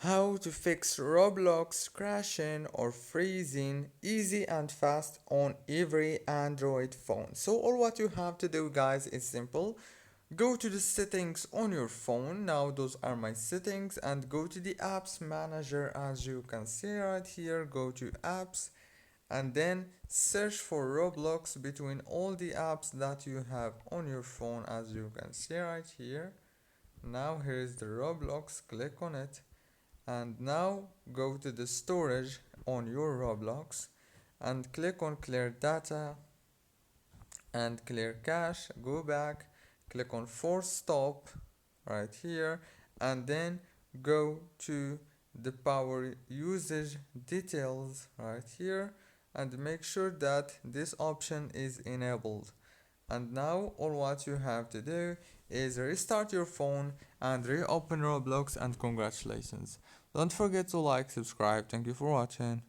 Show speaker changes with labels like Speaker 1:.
Speaker 1: How to fix Roblox crashing or freezing easy and fast on every Android phone. So all what you have to do guys is simple. Go to the settings on your phone. Now those are my settings, and go to the apps manager as you can see right here. Go to apps and then search for Roblox between all the apps that you have on your phone as you can see right here. Now here is the Roblox, click on it, and now go to the storage on your Roblox and click on clear data and clear cache. Go back, click on force stop right here, and then go to the power usage details right here and make sure that this option is enabled. And now all what you have to do is restart your phone and reopen Roblox, and congratulations. Don't forget to like, subscribe. Thank you for watching.